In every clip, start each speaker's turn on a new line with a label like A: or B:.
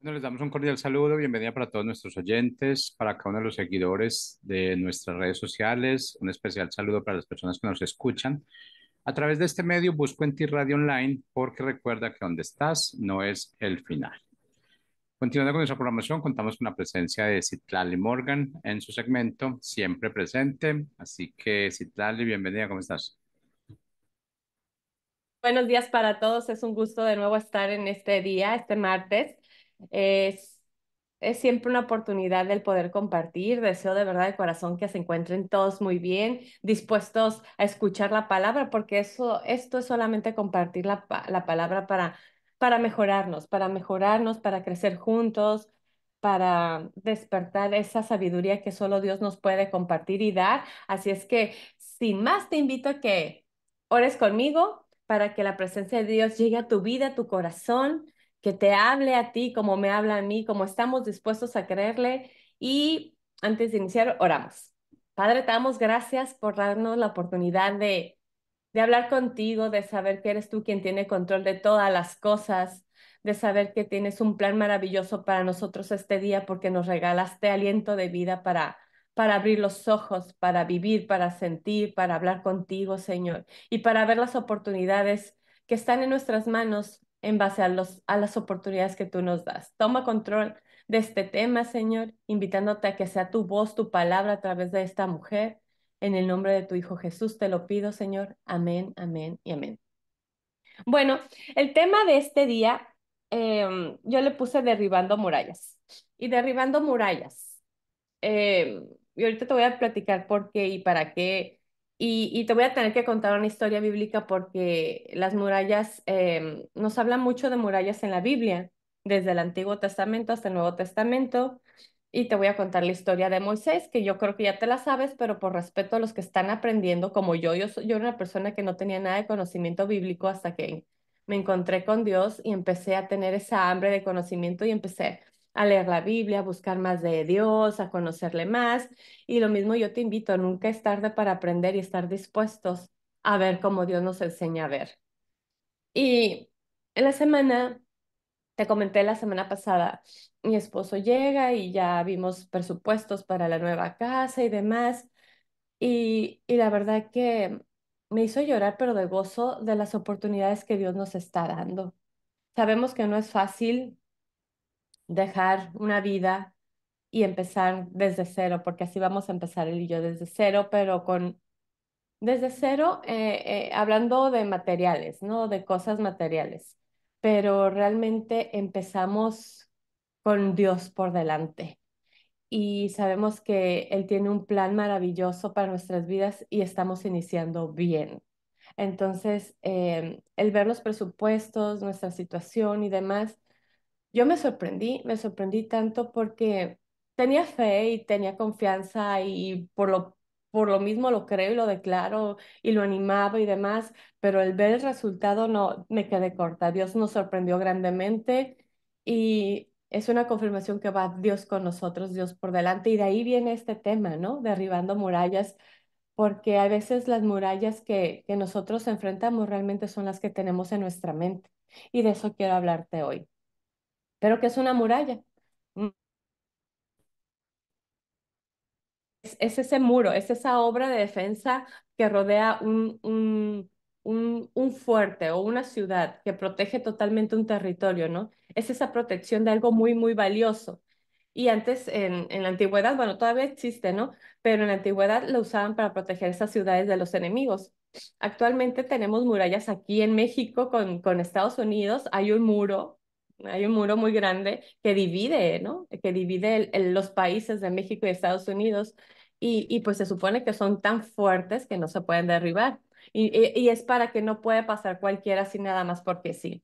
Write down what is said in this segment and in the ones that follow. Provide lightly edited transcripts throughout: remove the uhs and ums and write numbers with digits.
A: Bueno, les damos un cordial saludo, bienvenida para todos nuestros oyentes, para cada uno de los seguidores de nuestras redes sociales, un especial saludo para las personas que nos escuchan. A través de este medio busco en ti Radio Online porque recuerda que donde estás no es el final. Continuando con nuestra programación, contamos con la presencia de Citlali Morgan en su segmento, siempre presente. Así que Citlali, bienvenida, ¿cómo estás?
B: Buenos días para todos. Es un gusto de nuevo estar en este día, este martes. Es, es siempre una oportunidad del poder compartir. Deseo de verdad de corazón que se encuentren todos muy bien, dispuestos a escuchar la palabra, porque esto es solamente compartir la palabra para mejorarnos, para crecer juntos, para despertar esa sabiduría que solo Dios nos puede compartir y dar. Así es que, sin más, te invito a que ores conmigo para que la presencia de Dios llegue a tu vida, a tu corazón, que te hable a ti como me habla a mí, como estamos dispuestos a creerle. Y antes de iniciar, oramos. Padre, te damos gracias por darnos la oportunidad de hablar contigo, de saber que eres tú quien tiene control de todas las cosas, de saber que tienes un plan maravilloso para nosotros este día porque nos regalaste aliento de vida para abrir los ojos, para vivir, para sentir, para hablar contigo, Señor, y para ver las oportunidades que están en nuestras manos en base a las oportunidades que tú nos das. Toma control de este tema, Señor, invitándote a que sea tu voz, tu palabra a través de esta mujer. En el nombre de tu Hijo Jesús te lo pido, Señor. Amén, amén y amén. Bueno, el tema de este día, yo le puse derribando murallas. Y derribando murallas. Y ahorita te voy a platicar por qué y para qué. Y te voy a tener que contar una historia bíblica porque las murallas, nos habla mucho de murallas en la Biblia, desde el Antiguo Testamento hasta el Nuevo Testamento. Y te voy a contar la historia de Moisés, que yo creo que ya te la sabes, pero por respeto a los que están aprendiendo, como yo era una persona que no tenía nada de conocimiento bíblico hasta que me encontré con Dios y empecé a tener esa hambre de conocimiento y empecé a leer la Biblia, a buscar más de Dios, a conocerle más. Y lo mismo yo te invito, nunca es tarde para aprender y estar dispuestos a ver cómo Dios nos enseña a ver. Y en la semana, te comenté la semana pasada, mi esposo llega y ya vimos presupuestos para la nueva casa y demás. Y la verdad que me hizo llorar, pero de gozo de las oportunidades que Dios nos está dando. Sabemos que no es fácil dejar una vida y empezar desde cero, porque así vamos a empezar él y yo desde cero, pero desde cero, hablando de materiales, ¿no? De cosas materiales, pero realmente empezamos con Dios por delante y sabemos que Él tiene un plan maravilloso para nuestras vidas y estamos iniciando bien. Entonces, el ver los presupuestos, nuestra situación y demás, yo me sorprendí tanto porque tenía fe y tenía confianza y por lo mismo lo creo y lo declaro y lo animaba y demás, pero el ver el resultado no me quedé corta. Dios nos sorprendió grandemente y es una confirmación que va Dios con nosotros, Dios por delante y de ahí viene este tema, ¿no? Derribando murallas, porque a veces las murallas que nosotros enfrentamos realmente son las que tenemos en nuestra mente y de eso quiero hablarte hoy. Pero ¿qué es una muralla? Mm, es ese muro, es esa obra de defensa que rodea un fuerte o una ciudad que protege totalmente un territorio, ¿no? Es esa protección de algo muy, muy valioso. Y antes, en la antigüedad, bueno, todavía existe, ¿no? Pero en la antigüedad lo usaban para proteger esas ciudades de los enemigos. Actualmente tenemos murallas aquí en México con Estados Unidos. Hay un muro muy grande que divide, ¿no? Que divide los países de México y Estados Unidos. Y pues se supone que son tan fuertes que no se pueden derribar. Y es para que no pueda pasar cualquiera así nada más porque sí.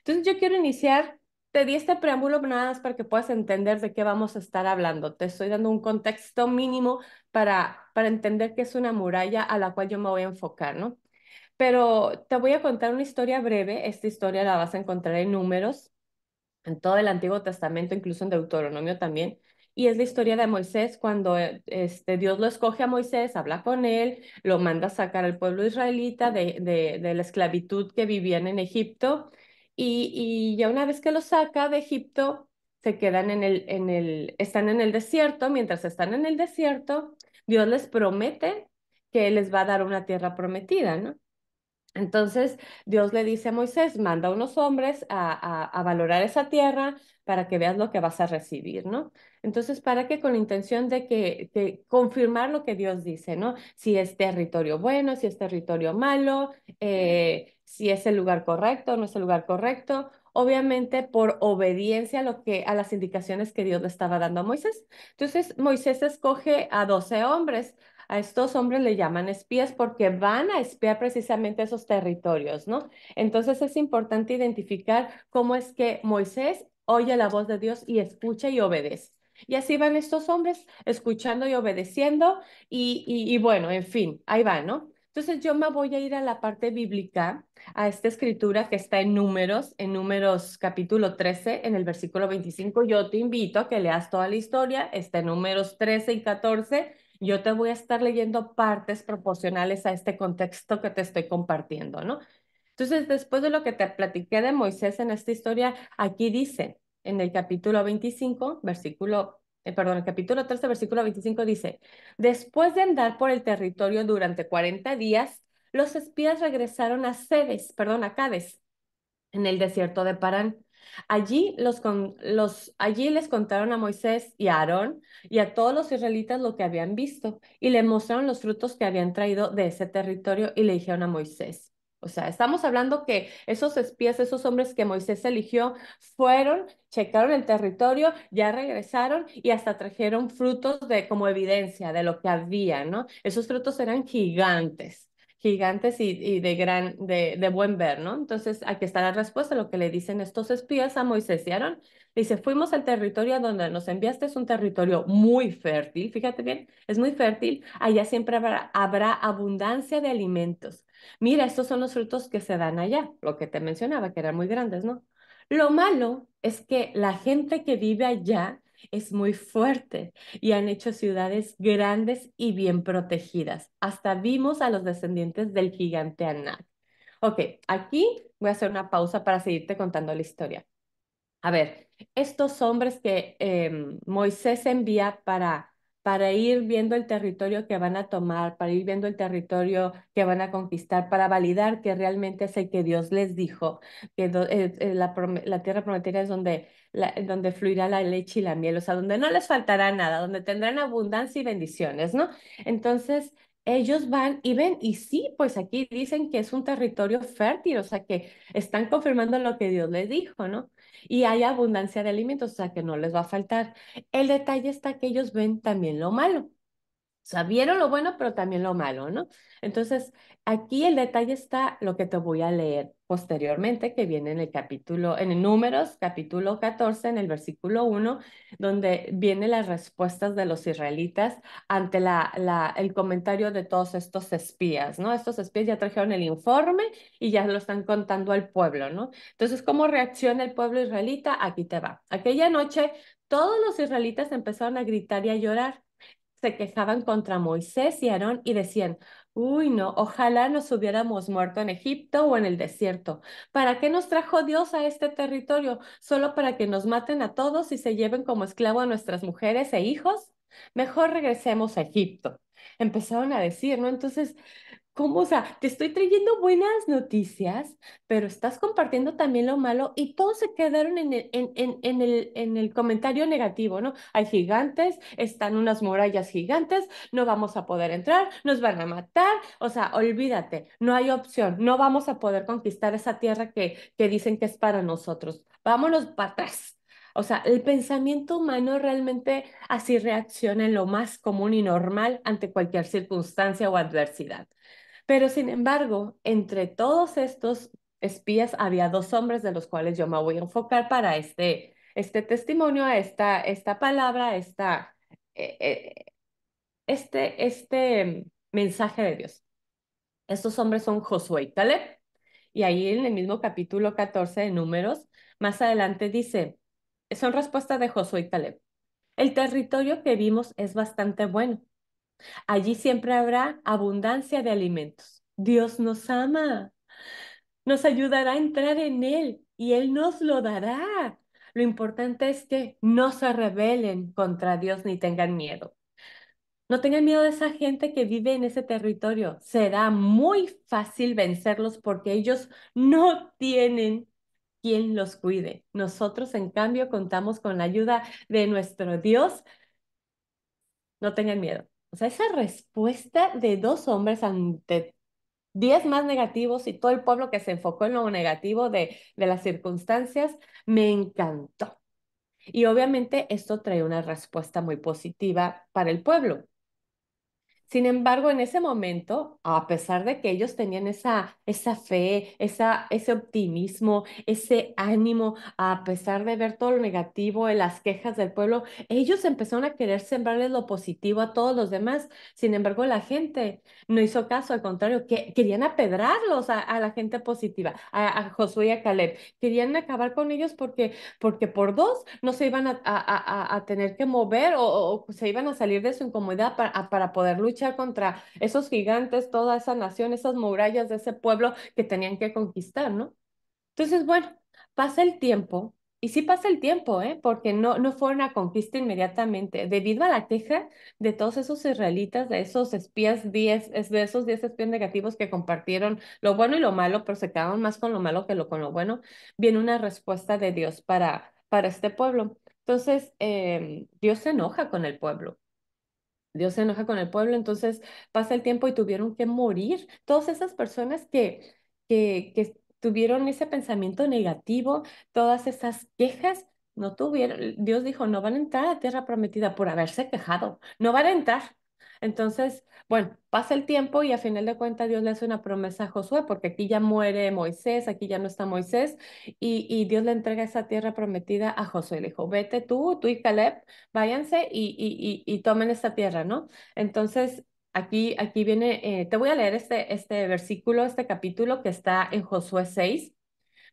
B: Entonces yo quiero iniciar. Te di este preámbulo nada más para que puedas entender de qué vamos a estar hablando. Te estoy dando un contexto mínimo para entender qué es una muralla a la cual yo me voy a enfocar, ¿no? Pero te voy a contar una historia breve. Esta historia la vas a encontrar en Números, en todo el Antiguo Testamento, incluso en Deuteronomio también. Y es la historia de Moisés cuando Dios lo escoge a Moisés, habla con él, lo manda a sacar al pueblo israelita de la esclavitud que vivían en Egipto. Y ya una vez que lo saca de Egipto, se quedan están en el desierto. Mientras están en el desierto, Dios les promete que les va a dar una tierra prometida, ¿no? Entonces Dios le dice a Moisés, manda unos hombres a valorar esa tierra para que veas lo que vas a recibir, ¿no? Entonces, ¿para qué? Con la intención de confirmar lo que Dios dice, ¿no? Si es territorio bueno, si es territorio malo, si es el lugar correcto o no es el lugar correcto. Obviamente por obediencia a las indicaciones que Dios le estaba dando a Moisés. Entonces Moisés escoge a 12 hombres. A estos hombres le llaman espías porque van a espiar precisamente esos territorios, ¿no? Entonces es importante identificar cómo es que Moisés oye la voz de Dios y escucha y obedece. Y así van estos hombres escuchando y obedeciendo y bueno, en fin, ahí va, ¿no? Entonces yo me voy a ir a la parte bíblica, a esta escritura que está en Números capítulo 13, en el versículo 25. Yo te invito a que leas toda la historia, está en Números 13 y 14. Yo te voy a estar leyendo partes proporcionales a este contexto que te estoy compartiendo, ¿no? Entonces, después de lo que te platiqué de Moisés en esta historia, aquí dice, en el capítulo 25, el capítulo 13, versículo 25 dice, después de andar por el territorio durante 40 días, los espías regresaron a a Cades, en el desierto de Parán. Allí les contaron a Moisés y a Aarón y a todos los israelitas lo que habían visto y le mostraron los frutos que habían traído de ese territorio y le dijeron a Moisés. O sea, estamos hablando que esos espías, esos hombres que Moisés eligió, fueron, checaron el territorio, ya regresaron y hasta trajeron frutos como evidencia de lo que había, ¿no? Esos frutos eran gigantes y de buen ver, ¿no? Entonces, aquí está la respuesta, lo que le dicen estos espías a Moisés y Aarón. Dice, fuimos al territorio a donde nos enviaste, es un territorio muy fértil, fíjate bien, es muy fértil, allá siempre habrá abundancia de alimentos. Mira, estos son los frutos que se dan allá, lo que te mencionaba, que eran muy grandes, ¿no? Lo malo es que la gente que vive allá es muy fuerte y han hecho ciudades grandes y bien protegidas. Hasta vimos a los descendientes del gigante Anak. Ok, aquí voy a hacer una pausa para seguirte contando la historia. A ver, estos hombres que Moisés envía para ir viendo el territorio que van a tomar, para ir viendo el territorio que van a conquistar, para validar que realmente es el que Dios les dijo, que la tierra prometida es donde fluirá la leche y la miel, o sea, donde no les faltará nada, donde tendrán abundancia y bendiciones, ¿no? Entonces, ellos van y ven, y sí, pues aquí dicen que es un territorio fértil, o sea, que están confirmando lo que Dios les dijo, ¿no? Y hay abundancia de alimentos, o sea que no les va a faltar. El detalle está que ellos ven también lo malo. O sea, vieron lo bueno, pero también lo malo, ¿no? Entonces, aquí el detalle está lo que te voy a leer posteriormente, que viene en el Números, capítulo 14, en el versículo 1, donde vienen las respuestas de los israelitas ante el comentario de todos estos espías, ¿no? Estos espías ya trajeron el informe y ya lo están contando al pueblo, ¿no? Entonces, ¿cómo reacciona el pueblo israelita? Aquí te va. Aquella noche, todos los israelitas empezaron a gritar y a llorar, se quejaban contra Moisés y Aarón y decían, uy, no, ojalá nos hubiéramos muerto en Egipto o en el desierto. ¿Para qué nos trajo Dios a este territorio? ¿Solo para que nos maten a todos y se lleven como esclavo a nuestras mujeres e hijos? Mejor regresemos a Egipto. Empezaron a decir, ¿no? Entonces, ¿cómo? O sea, te estoy trayendo buenas noticias, pero estás compartiendo también lo malo y todos se quedaron en el comentario negativo, ¿no? Hay gigantes, están unas murallas gigantes, no vamos a poder entrar, nos van a matar, o sea, olvídate, no hay opción, no vamos a poder conquistar esa tierra que dicen que es para nosotros. Vámonos para atrás. O sea, el pensamiento humano realmente así reacciona en lo más común y normal ante cualquier circunstancia o adversidad. Pero sin embargo, entre todos estos espías había dos hombres de los cuales yo me voy a enfocar para este testimonio, esta palabra, eh, eh, este mensaje de Dios. Estos hombres son Josué y Caleb. Y ahí en el mismo capítulo 14 de Números, más adelante dice, son respuestas de Josué y Caleb. El territorio que vimos es bastante bueno. Allí siempre habrá abundancia de alimentos. Dios nos ama, nos ayudará a entrar en Él y Él nos lo dará. Lo importante es que no se rebelen contra Dios ni tengan miedo. No tengan miedo de esa gente que vive en ese territorio. Será muy fácil vencerlos porque ellos no tienen quien los cuide. Nosotros, en cambio, contamos con la ayuda de nuestro Dios. No tengan miedo. O sea, esa respuesta de dos hombres ante 10 más negativos y todo el pueblo que se enfocó en lo negativo de las circunstancias, me encantó. Y obviamente esto trae una respuesta muy positiva para el pueblo. Sin embargo, en ese momento, a pesar de que ellos tenían esa fe, ese optimismo, ese ánimo, a pesar de ver todo lo negativo en las quejas del pueblo, ellos empezaron a querer sembrarles lo positivo a todos los demás. Sin embargo, la gente no hizo caso, al contrario, que querían apedrarlos a la gente positiva, a Josué y a Caleb. Querían acabar con ellos porque por dos no se iban a tener que mover o se iban a salir de su incomodidad para poder luchar contra esos gigantes, toda esa nación, esas murallas de ese pueblo que tenían que conquistar, ¿no? Entonces, bueno, pasa el tiempo, y sí pasa el tiempo, ¿eh? Porque no fue una conquista inmediatamente, debido a la queja de todos esos israelitas, de esos espías 10, de esos 10 espías negativos que compartieron lo bueno y lo malo, pero se quedaron más con lo malo que con lo bueno, viene una respuesta de Dios para este pueblo. Entonces, Dios se enoja con el pueblo. Dios se enoja con el pueblo, entonces pasa el tiempo y tuvieron que morir. Todas esas personas que tuvieron ese pensamiento negativo, todas esas quejas, no tuvieron, Dios dijo, no van a entrar a la tierra prometida por haberse quejado, no van a entrar. Entonces, bueno, pasa el tiempo y a final de cuentas Dios le hace una promesa a Josué, porque aquí ya muere Moisés, aquí ya no está Moisés, y Dios le entrega esa tierra prometida a Josué. Le dijo, vete tú y Caleb, váyanse y tomen esta tierra, ¿no? Entonces, aquí viene, te voy a leer este versículo, este capítulo que está en Josué 6,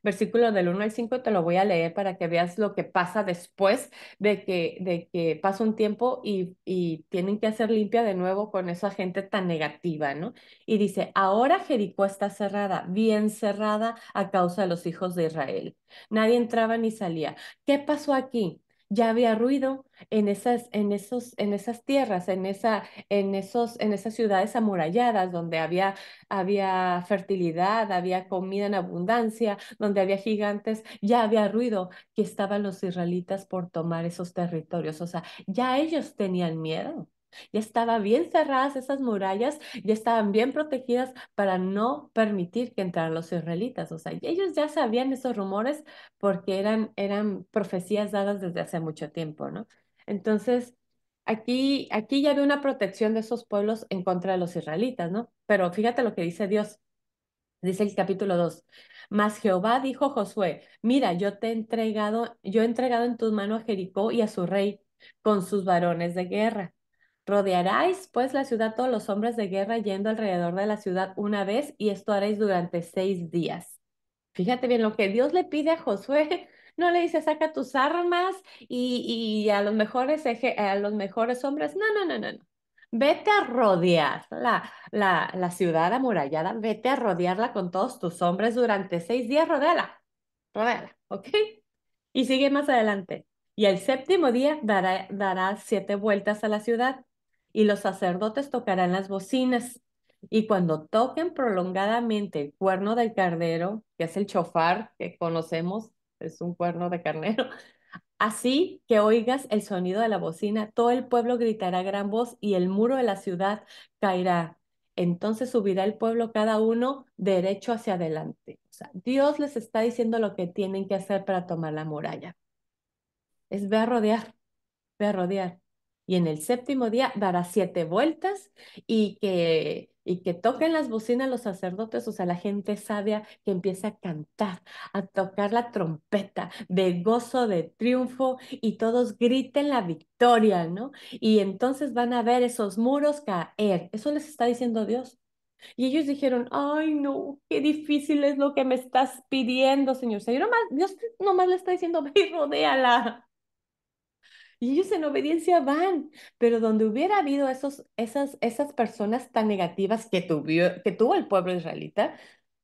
B: versículo del 1 al 5. Te lo voy a leer para que veas lo que pasa después de que pasa un tiempo y tienen que hacer limpia de nuevo con esa gente tan negativa, ¿no? Y dice, ahora Jericó está cerrada, bien cerrada a causa de los hijos de Israel. Nadie entraba ni salía. ¿Qué pasó aquí? Ya había ruido en esas tierras, en esas ciudades amuralladas donde había fertilidad, había comida en abundancia, donde había gigantes, ya había ruido que estaban los israelitas por tomar esos territorios. O sea, ya ellos tenían miedo. Ya estaban bien cerradas esas murallas, ya estaban bien protegidas para no permitir que entraran los israelitas. O sea, y ellos ya sabían esos rumores porque eran profecías dadas desde hace mucho tiempo, ¿no? Entonces, aquí ya había una protección de esos pueblos en contra de los israelitas, ¿no? Pero fíjate lo que dice Dios. Dice el capítulo 2. Mas Jehová dijo a Josué, mira, yo he entregado en tus manos a Jericó y a su rey con sus varones de guerra. Rodearáis pues la ciudad todos los hombres de guerra yendo alrededor de la ciudad una vez y esto haréis durante 6 días. Fíjate bien, lo que Dios le pide a Josué, no le dice saca tus armas y a los mejores hombres. No, no, no, no, no. Vete a rodear la ciudad amurallada, vete a rodearla con todos tus hombres durante 6 días, rodéala, ¿ok? Y sigue más adelante. Y el séptimo día dará 7 vueltas a la ciudad, y los sacerdotes tocarán las bocinas. Y cuando toquen prolongadamente el cuerno del carnero, que es el chofar que conocemos, es un cuerno de carnero, así que oigas el sonido de la bocina, todo el pueblo gritará a gran voz y el muro de la ciudad caerá. Entonces subirá el pueblo cada uno derecho hacia adelante. O sea, Dios les está diciendo lo que tienen que hacer para tomar la muralla. Es ve a rodear. Y en el séptimo día dará 7 vueltas y que toquen las bocinas los sacerdotes, o sea, la gente sabia que empieza a cantar, a tocar la trompeta de gozo, de triunfo, y todos griten la victoria, ¿no? Y entonces van a ver esos muros caer. Eso les está diciendo Dios. Y ellos dijeron, ay, no, qué difícil es lo que me estás pidiendo, Señor. Dios nomás le está diciendo, ve y rodéala. Y ellos en obediencia van, pero donde hubiera habido esas personas tan negativas que tuvo el pueblo israelita,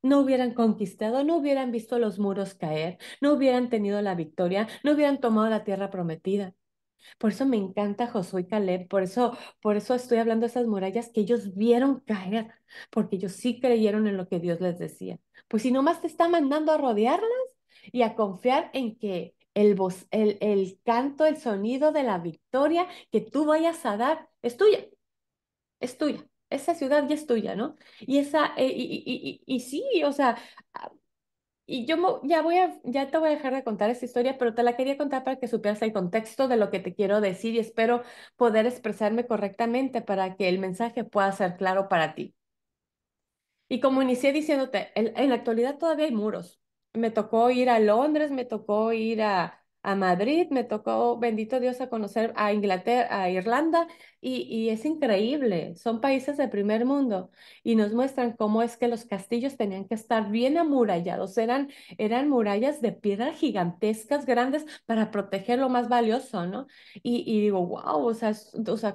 B: no hubieran conquistado, no hubieran visto los muros caer, no hubieran tenido la victoria, no hubieran tomado la tierra prometida. Por eso me encanta Josué y Caleb, por eso estoy hablando de esas murallas que ellos vieron caer, porque ellos sí creyeron en lo que Dios les decía. Pues si nomás te está mandando a rodearlas y a confiar en que el canto, el sonido de la victoria que tú vayas a dar es tuya, es tuya. Esa ciudad ya es tuya, ¿no? Y sí, o sea, y ya te voy a dejar de contar esta historia, pero te la quería contar para que supieras el contexto de lo que te quiero decir y espero poder expresarme correctamente para que el mensaje pueda ser claro para ti. Y como inicié diciéndote, en la actualidad todavía hay muros. Me tocó ir a Londres, me tocó ir a Madrid, me tocó, bendito Dios, a conocer a Inglaterra, a Irlanda, y es increíble. Son países de primer mundo y nos muestran cómo es que los castillos tenían que estar bien amurallados. Eran murallas de piedra gigantescas, grandes, para proteger lo más valioso, ¿no? Y digo, wow, o sea,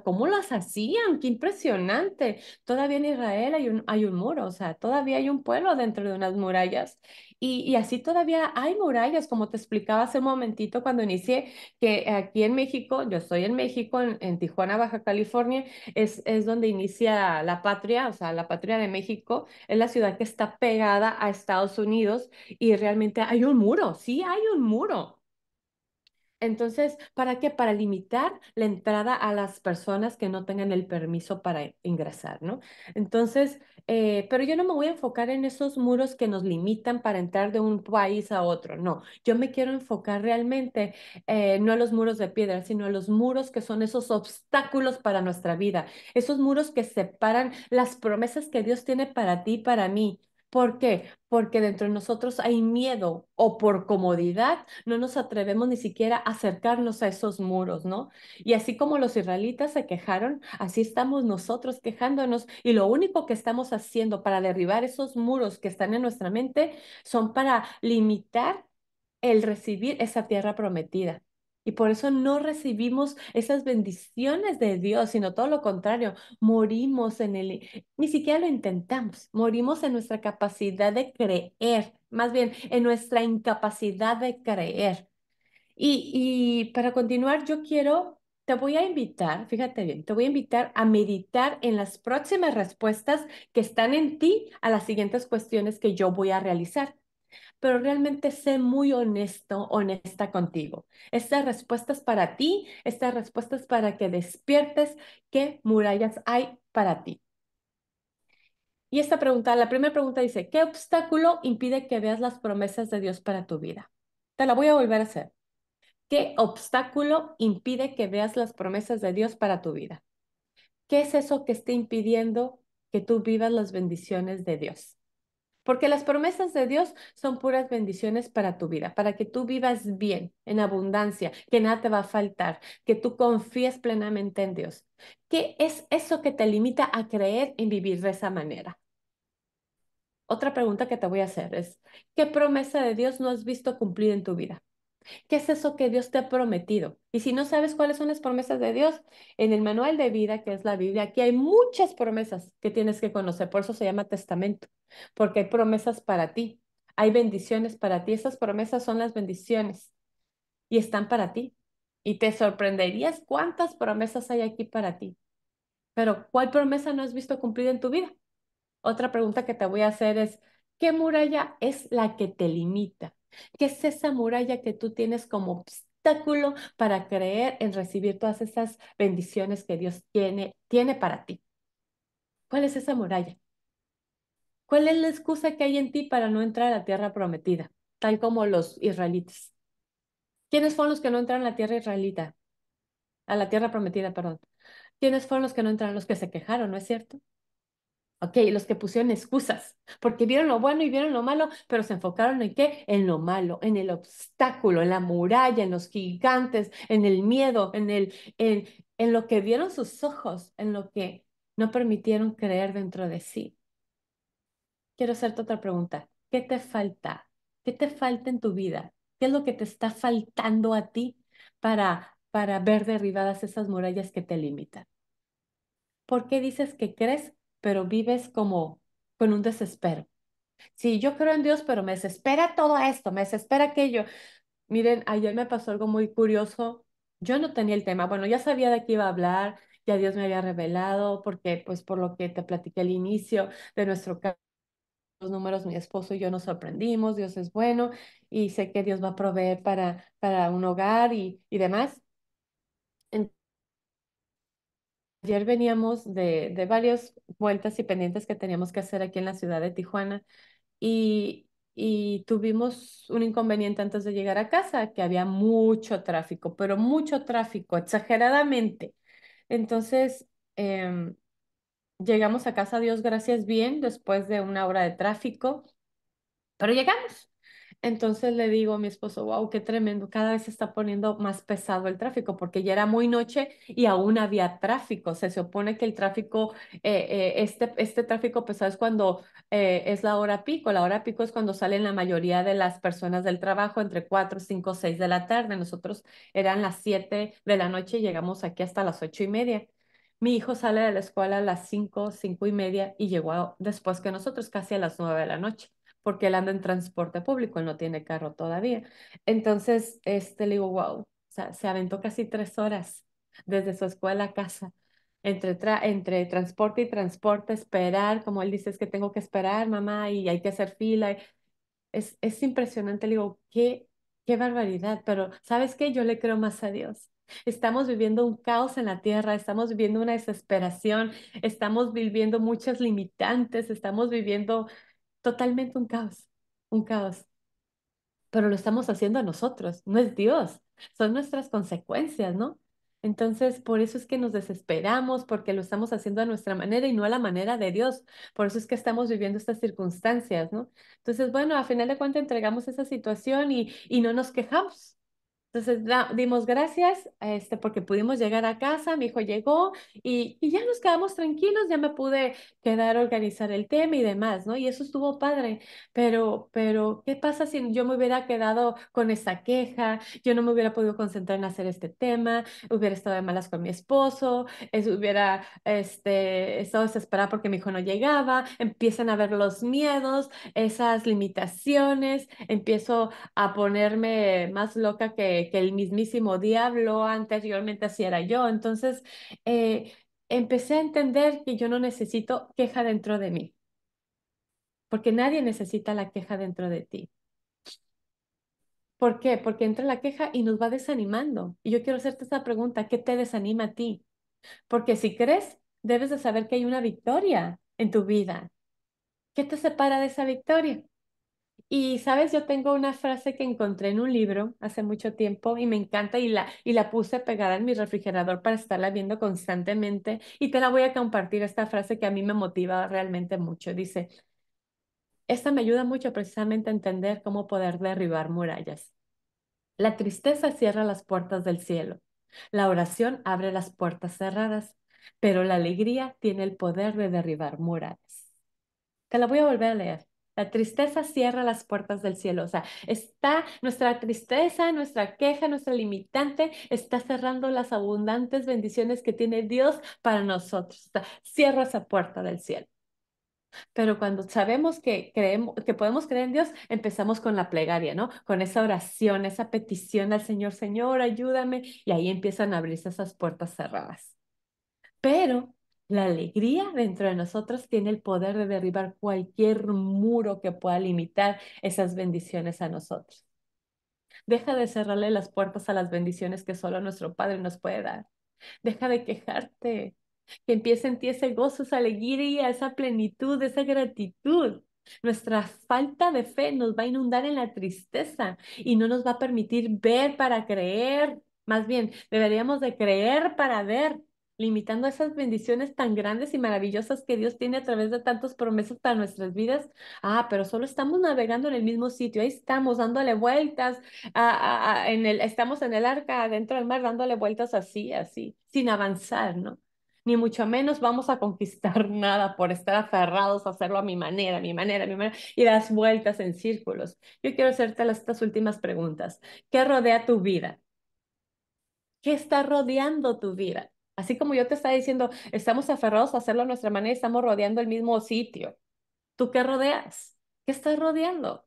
B: ¿cómo las hacían? Qué impresionante. Todavía en Israel hay un muro, o sea, todavía hay un pueblo dentro de unas murallas. Y así todavía hay murallas, como te explicaba hace un momentito cuando inicié, que aquí en México, yo estoy en México, en Tijuana, Baja California, es donde inicia la patria, o sea, la patria de México, es la ciudad que está pegada a Estados Unidos y realmente hay un muro, sí hay un muro. Entonces, ¿para qué? Para limitar la entrada a las personas que no tengan el permiso para ingresar, ¿no? Entonces, pero yo no me voy a enfocar en esos muros que nos limitan para entrar de un país a otro, no. Yo me quiero enfocar realmente no a los muros de piedra, sino a los muros que son esos obstáculos para nuestra vida, esos muros que separan las promesas que Dios tiene para ti y para mí. ¿Por qué? Porque dentro de nosotros hay miedo o por comodidad no nos atrevemos ni siquiera a acercarnos a esos muros, ¿no? Y así como los israelitas se quejaron, así estamos nosotros quejándonos y lo único que estamos haciendo para derribar esos muros que están en nuestra mente son para limitar el recibir esa tierra prometida. Y por eso no recibimos esas bendiciones de Dios, sino todo lo contrario, morimos ni siquiera lo intentamos, morimos en nuestra capacidad de creer, más bien en nuestra incapacidad de creer. Y para continuar, te voy a invitar, fíjate bien, te voy a invitar a meditar en las próximas respuestas que están en ti a las siguientes cuestiones que yo voy a realizar. Pero realmente sé muy honesto, honesta contigo. Estas respuestas para ti, estas respuestas para que despiertes qué murallas hay para ti. Y esta pregunta, la primera pregunta dice, ¿qué obstáculo impide que veas las promesas de Dios para tu vida? Te la voy a volver a hacer. ¿Qué obstáculo impide que veas las promesas de Dios para tu vida? ¿Qué es eso que esté impidiendo que tú vivas las bendiciones de Dios? Porque las promesas de Dios son puras bendiciones para tu vida, para que tú vivas bien, en abundancia, que nada te va a faltar, que tú confíes plenamente en Dios. ¿Qué es eso que te limita a creer en vivir de esa manera? Otra pregunta que te voy a hacer es, ¿qué promesa de Dios no has visto cumplir en tu vida? ¿Qué es eso que Dios te ha prometido? Y si no sabes cuáles son las promesas de Dios, en el manual de vida, que es la Biblia, aquí hay muchas promesas que tienes que conocer. Por eso se llama testamento, porque hay promesas para ti. Hay bendiciones para ti. Esas promesas son las bendiciones y están para ti. Y te sorprenderías cuántas promesas hay aquí para ti. Pero ¿cuál promesa no has visto cumplida en tu vida? Otra pregunta que te voy a hacer es, ¿qué muralla es la que te limita? ¿Qué es esa muralla que tú tienes como obstáculo para creer en recibir todas esas bendiciones que Dios tiene para ti? ¿Cuál es esa muralla? ¿Cuál es la excusa que hay en ti para no entrar a la tierra prometida, tal como los israelitas? ¿Quiénes fueron los que no entraron a la tierra israelita? A la tierra prometida, perdón. ¿Quiénes fueron los que no entraron? Los que se quejaron, ¿no es cierto? Ok, los que pusieron excusas, porque vieron lo bueno y vieron lo malo, pero se enfocaron en qué? En lo malo, en el obstáculo, en la muralla, en los gigantes, en el miedo, en lo que vieron sus ojos, en lo que no permitieron creer dentro de sí. Quiero hacerte otra pregunta. ¿Qué te falta? ¿Qué te falta en tu vida? ¿Qué es lo que te está faltando a ti para ver derribadas esas murallas que te limitan? ¿Por qué dices que crees, pero vives como con un desespero? Sí, yo creo en Dios, pero me desespera todo esto, me desespera aquello. Miren, ayer me pasó algo muy curioso. Yo no tenía el tema. Bueno, ya sabía de qué iba a hablar, ya Dios me había revelado, porque pues por lo que te platiqué al inicio de nuestro caso, los números, mi esposo y yo nos sorprendimos, Dios es bueno y sé que Dios va a proveer para un hogar y demás. En- Ayer veníamos de varias vueltas y pendientes que teníamos que hacer aquí en la ciudad de Tijuana y tuvimos un inconveniente antes de llegar a casa, que había mucho tráfico, pero mucho tráfico, exageradamente. Entonces, llegamos a casa, Dios gracias, bien, después de una hora de tráfico, pero llegamos. Entonces le digo a mi esposo, wow, qué tremendo, cada vez se está poniendo más pesado el tráfico porque ya era muy noche y aún había tráfico. Se supone que el tráfico, este tráfico pesado es cuando es la hora pico. La hora pico es cuando salen la mayoría de las personas del trabajo entre 4, 5, 6 de la tarde. Nosotros eran las 7 de la noche y llegamos aquí hasta las 8:30. Mi hijo sale de la escuela a las 5, 5:30 y llegó después que nosotros casi a las 9 de la noche porque él anda en transporte público, él no tiene carro todavía. Entonces, le digo, wow, o sea, se aventó casi 3 horas desde su escuela a casa, entre transporte y transporte, esperar, como él dice, es que tengo que esperar, mamá, y hay que hacer fila. Es impresionante, le digo, qué barbaridad, pero ¿sabes qué? Yo le creo más a Dios. Estamos viviendo un caos en la tierra, estamos viviendo una desesperación, estamos viviendo muchas limitantes, estamos viviendo totalmente un caos, pero lo estamos haciendo a nosotros, no es Dios, son nuestras consecuencias, ¿no? Entonces, por eso es que nos desesperamos, porque lo estamos haciendo a nuestra manera y no a la manera de Dios. Por eso es que estamos viviendo estas circunstancias, ¿no? Entonces, bueno, a final de cuentas entregamos esa situación y no nos quejamos. Entonces dimos gracias porque pudimos llegar a casa, mi hijo llegó y ya nos quedamos tranquilos, ya me pude quedar a organizar el tema y demás, ¿no? Y eso estuvo padre, pero ¿qué pasa si yo me hubiera quedado con esa queja? Yo no me hubiera podido concentrar en hacer este tema, hubiera estado de malas con mi esposo, hubiera estado desesperada porque mi hijo no llegaba, empiezan a ver los miedos, esas limitaciones, empiezo a ponerme más loca que el mismísimo diablo, anteriormente así era yo. Entonces, eh, empecé a entender que yo no necesito queja dentro de mí, porque nadie necesita la queja dentro de ti. ¿Por qué? Porque entra la queja y nos va desanimando. Y yo quiero hacerte esta pregunta, ¿qué te desanima a ti? Porque si crees, debes de saber que hay una victoria en tu vida. ¿Qué te separa de esa victoria? Y sabes, yo tengo una frase que encontré en un libro hace mucho tiempo y me encanta y la puse pegada en mi refrigerador para estarla viendo constantemente y te la voy a compartir, esta frase que a mí me motiva realmente mucho. Dice, esta me ayuda mucho precisamente a entender cómo poder derribar murallas. La tristeza cierra las puertas del cielo. La oración abre las puertas cerradas, pero la alegría tiene el poder de derribar murallas. Te la voy a volver a leer. La tristeza cierra las puertas del cielo. O sea, está nuestra tristeza, nuestra queja, nuestra limitante, está cerrando las abundantes bendiciones que tiene Dios para nosotros. O sea, cierra esa puerta del cielo. Pero cuando sabemos que creemos, que podemos creer en Dios, empezamos con la plegaria, ¿no? Con esa oración, esa petición al Señor, Señor, ayúdame. Y ahí empiezan a abrirse esas puertas cerradas. Pero la alegría dentro de nosotros tiene el poder de derribar cualquier muro que pueda limitar esas bendiciones a nosotros. Deja de cerrarle las puertas a las bendiciones que solo nuestro Padre nos puede dar. Deja de quejarte. Que empiece en ti ese gozo, esa alegría, esa plenitud, esa gratitud. Nuestra falta de fe nos va a inundar en la tristeza y no nos va a permitir ver para creer. Más bien, deberíamos de creer para ver, limitando esas bendiciones tan grandes y maravillosas que Dios tiene a través de tantas promesas para nuestras vidas. Ah, pero solo estamos navegando en el mismo sitio, ahí estamos dándole vueltas, estamos en el arca dentro del mar dándole vueltas así, así, sin avanzar, ¿no? Ni mucho menos vamos a conquistar nada por estar aferrados a hacerlo a mi manera, a mi manera, a mi manera, y das vueltas en círculos. Yo quiero hacerte estas últimas preguntas. ¿Qué rodea tu vida? ¿Qué está rodeando tu vida? Así como yo te estaba diciendo, estamos aferrados a hacerlo a nuestra manera, estamos rodeando el mismo sitio. ¿Tú qué rodeas? ¿Qué estás rodeando?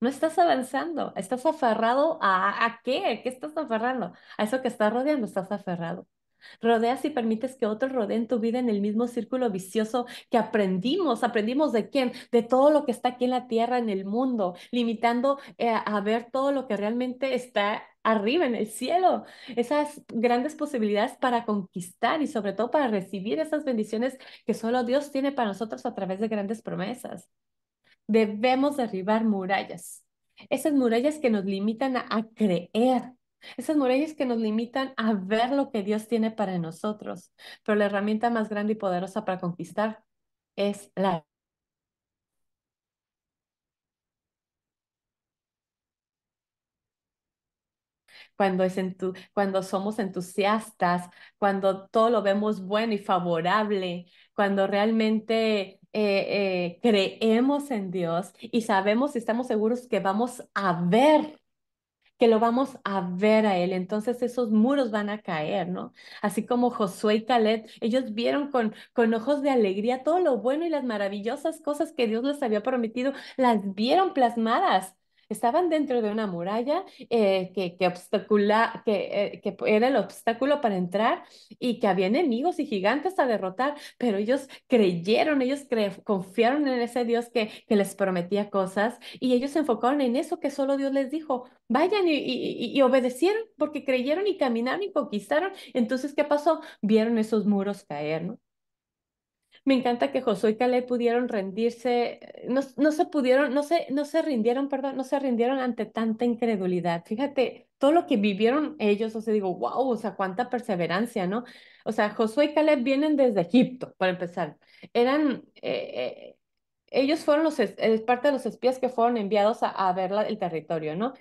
B: No estás avanzando, estás aferrado ¿a qué? ¿Qué estás aferrando? A eso que estás rodeando, estás aferrado. Rodeas y permites que otros rodeen tu vida en el mismo círculo vicioso que aprendimos. ¿Aprendimos de quién? De todo lo que está aquí en la tierra, en el mundo, limitando a ver todo lo que realmente está arriba en el cielo. Esas grandes posibilidades para conquistar y sobre todo para recibir esas bendiciones que solo Dios tiene para nosotros a través de grandes promesas. Debemos derribar murallas. Esas murallas que nos limitan a creer. Esas murallas que nos limitan a ver lo que Dios tiene para nosotros. Pero la herramienta más grande y poderosa para conquistar es la cuando somos entusiastas, cuando todo lo vemos bueno y favorable, cuando realmente creemos en Dios y sabemos y estamos seguros que vamos a ver que lo vamos a ver a él. Entonces esos muros van a caer, ¿no? Así como Josué y Caleb, ellos vieron con ojos de alegría todo lo bueno y las maravillosas cosas que Dios les había prometido, las vieron plasmadas. Estaban dentro de una muralla que era el obstáculo para entrar y que había enemigos y gigantes a derrotar, pero ellos creyeron, confiaron en ese Dios que les prometía cosas y ellos se enfocaron en eso que solo Dios les dijo. Vayan y obedecieron porque creyeron y caminaron y conquistaron. Entonces, ¿qué pasó? Vieron esos muros caer, ¿no? Me encanta que Josué y Caleb pudieron rendirse, no se pudieron, no se rindieron, perdón, no se rindieron ante tanta incredulidad. Fíjate, todo lo que vivieron ellos, o sea, digo, wow, o sea, cuánta perseverancia, ¿no? O sea, Josué y Caleb vienen desde Egipto, para empezar. Eran, ellos fueron parte de los espías que fueron enviados a ver el territorio, ¿no?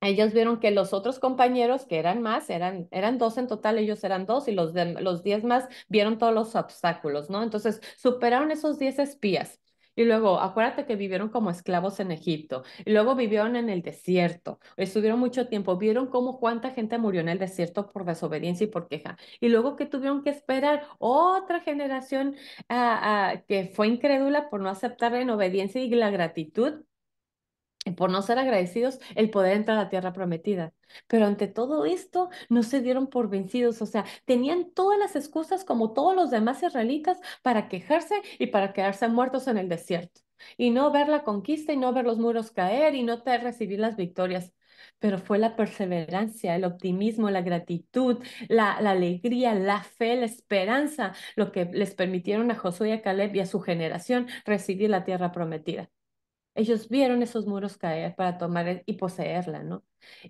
B: Ellos vieron que los otros compañeros, que eran más, eran dos en total, ellos eran dos, y los 10 más vieron todos los obstáculos, ¿no? Entonces, superaron esos 10 espías. Y luego, acuérdate que vivieron como esclavos en Egipto, y luego vivieron en el desierto, estuvieron mucho tiempo, vieron cómo cuánta gente murió en el desierto por desobediencia y por queja, y luego que tuvieron que esperar otra generación que fue incrédula por no aceptar la obediencia y la gratitud por no ser agradecidos, el poder entrar a la tierra prometida. Pero ante todo esto, no se dieron por vencidos, o sea, tenían todas las excusas como todos los demás israelitas para quejarse y para quedarse muertos en el desierto, y no ver la conquista y no ver los muros caer y no recibir las victorias. Pero fue la perseverancia, el optimismo, la gratitud, la alegría, la fe, la esperanza, lo que les permitieron a Josué y a Caleb y a su generación recibir la tierra prometida. Ellos vieron esos muros caer para tomar y poseerla, ¿no?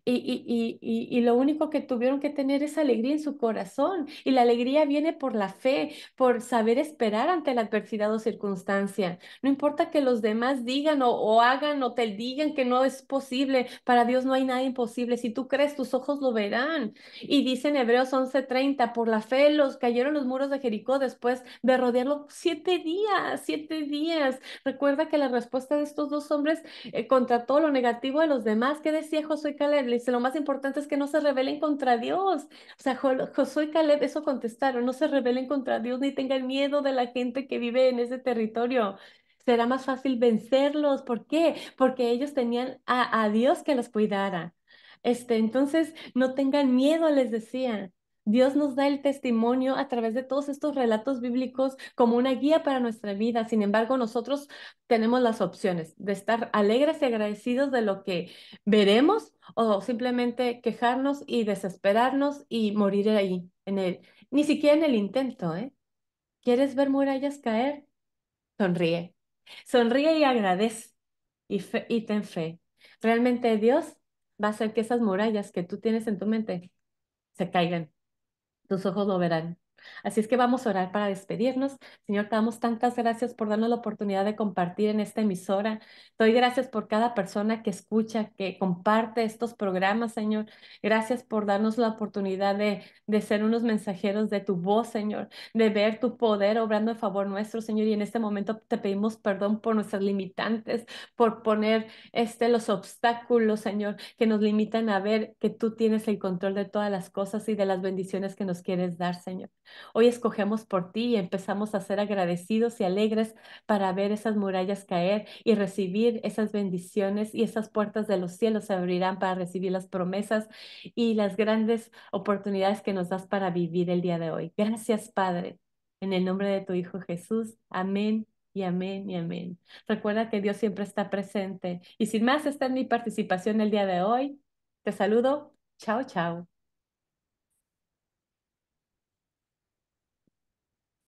B: Y lo único que tuvieron que tener es alegría en su corazón. Y la alegría viene por la fe, por saber esperar ante la adversidad o circunstancia. No importa que los demás digan o hagan o te digan que no es posible. Para Dios no hay nada imposible. Si tú crees, tus ojos lo verán. Y dice en Hebreos 11:30, por la fe los cayeron los muros de Jericó después de rodearlo 7 días, 7 días. Recuerda que la respuesta de estos dos hombres contra todo lo negativo de los demás, ¿qué decía Josué y Caleb? Le dice, lo más importante es que no se rebelen contra Dios. O sea, Josué y Caleb eso contestaron, no se rebelen contra Dios ni tengan miedo de la gente que vive en ese territorio. Será más fácil vencerlos. ¿Por qué? Porque ellos tenían a Dios que los cuidara. Entonces, no tengan miedo, les decía. Dios nos da el testimonio a través de todos estos relatos bíblicos como una guía para nuestra vida. Sin embargo, nosotros tenemos las opciones de estar alegres y agradecidos de lo que veremos o simplemente quejarnos y desesperarnos y morir ahí, ni siquiera en el intento, ¿eh? ¿Quieres ver murallas caer? Sonríe. Sonríe y agradece y ten fe. Realmente Dios va a hacer que esas murallas que tú tienes en tu mente se caigan, tus ojos lo verán. Así es que vamos a orar para despedirnos. Señor, te damos tantas gracias por darnos la oportunidad de compartir en esta emisora. Te doy gracias por cada persona que escucha, que comparte estos programas, Señor. Gracias por darnos la oportunidad de ser unos mensajeros de tu voz, Señor, de ver tu poder obrando a favor nuestro, Señor. Y en este momento te pedimos perdón por nuestras limitantes, por poner los obstáculos, Señor, que nos limitan a ver que tú tienes el control de todas las cosas y de las bendiciones que nos quieres dar, Señor. Hoy escogemos por ti y empezamos a ser agradecidos y alegres para ver esas murallas caer y recibir esas bendiciones, y esas puertas de los cielos se abrirán para recibir las promesas y las grandes oportunidades que nos das para vivir el día de hoy. Gracias, Padre, en el nombre de tu Hijo Jesús. Amén y amén y amén. Recuerda que Dios siempre está presente. Y sin más, esta es mi participación el día de hoy. Te saludo. Chao, chao.